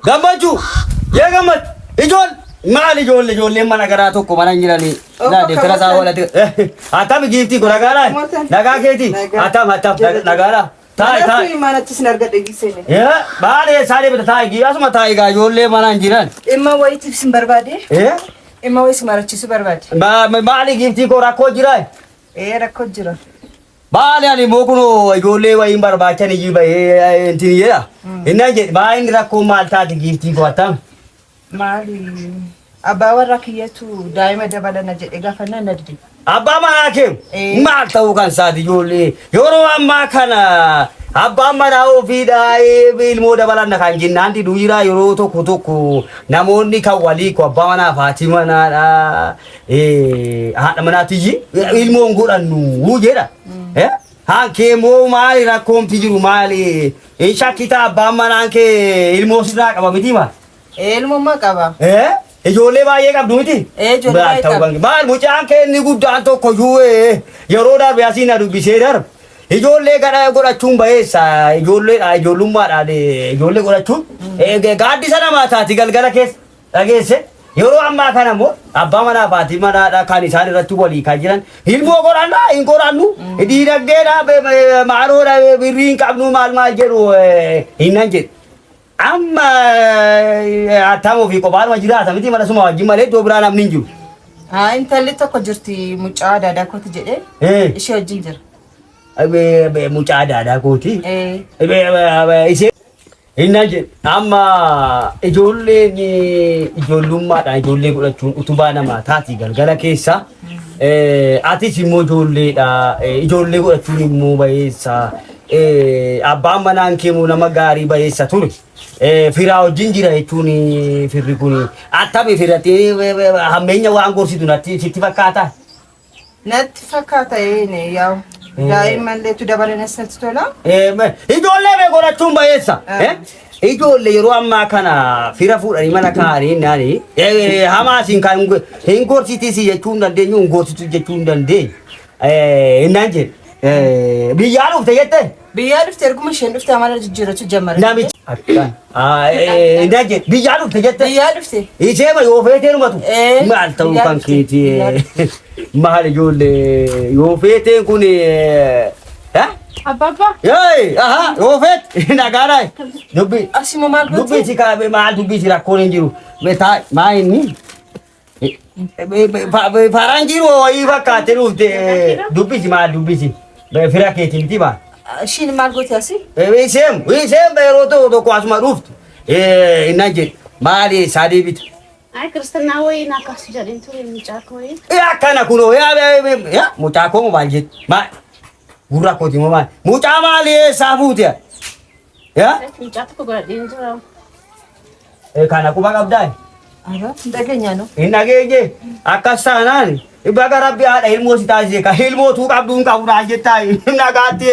Gammachuu yaa gammat ijoollee mana garaa tokko mana jiranii daadhii fira isaa walatti attam giiftii kun nagaadhaan nagaa keetii attam nagaadhaan taa'e manatti sin argadhe gisene baale saadee bita taa'e asuma taa'e gaa ijoollee mana jiran imma wayitiif sin barbaade imma wayis marachiisu barbaade maali giiftii koo rakkoo jiraa rakkoo jira baale ani mookunoo ijoollee wayiin barbaachan iyyuu bahee intin jedha innan jedhe baay'inni rakkoo maal taati giiftii koo attam maali abbaa warra kiyyatu daa'ima dabalana jedhe gaafannaa naddi abbaa manaa kee maal ta'uu kan saati ijoollee yeroo ammaa kana abbaan manaa ofiidhaa ilmoo dabalanna kan jennaanti duyiraa yeroo tokko namoonni kan walii ko abbaa manaa faati manaadha haadha manaatiyyi ilmoon godhannu jedha hankee moo maali rakkoomti jiru maali shakkita abbaan manaan kee ilmoo sirraa qaba miti maal ilmummaa qaba ijoollee baay'ee qabdu miti ijoollee baay'ee qabdu maal mucaan kee inni guddaan tokko iyyuu yeroo darbe asiin na dubbisee darbe ijoollee gadha godhachuun baheessa ijoollummaadhaan ijoollee godhachuun gaaddisa namaa taati galgala keessa dhageesse yeroo ammaa kana immoo abbaa manaa faati manaadha kan isaan irratti walii kan jiran ilmoo godhannaa hin godhannu diinagdeedha maaroodha birrii hin qabnu maal jedhu hinnan jedhu amma atamu fi kophaanuma jiraata miti mana suma wajjin malee iddoo biraa namni hin jiru. Intalli tokko jirti mucaa daadaa kooti jedhee ishee wajjin jira. Mucaa daadaa kooti. Ishee innan jedhe amma ijoolleen ijoollummaadhaan ijoollee godhachuun utubaa namaa taati galgala keessa atis immoo ijoolleedha ijoollee godhachuun immoo bayeessa abbaan manaan keemuu nama gaarii bayeessa ture. Firaa wajjin jira jechuun firri kun attami firatee hammeenya waan gorsitu natti sitti fakkaata? Natti fakkaata yaa'u daa'immanleetu dabaleenes natti tola. Ijoollee bee godhachuun bayeessa. Ijoollee yeroo ammaa kana fira fuudhanii mana kaa'anii naani hamaasiin kan hin gorsitis jechuun dandeenyu hin gorsitu jechuun dandeenyu. Innaan jedhe biyyaa dhufte jettee? Biyyaa dhufte erguma isheen dhufte amala jijjiirachuu jammare. Namichi akkaan innaan jedhe biyyaa dhufte jettee? Biyyaa dhufte. Ishee yoo feetee dhumatu maal ta'uu kan keeti maal ijoollee yoo feeteen kun Ababa. Yoo feet nagaadhaa dubbi asima maal gooti? dubbi si kaabee maal dubbi si rakkoon hin jiru beetaa maa inni faranjiin wayii fakkaate dhufte dubbi si maal dubbi si fira keetii miti maal. Shin maal gooti asi? Isheem yeroo tokko asuma dhuftu innan jedhe maali saadii bita. Ay ክርስትና ወይ ናካስ ጀሪንቱ የሚጫኮ ወይ akkana kunoo mucaa koo maal jedhe maal gurra kooti moo maal mucaa maali eessaa fuute ሚጫት ኮ ጎዲንጆ kana quba qabdaa Dhageenya no. hin dhageenye akkas taanaan baga rabbi haadha ilmoo si taasise ka ilmootuu qabduun qabu naan jettaa nagaatti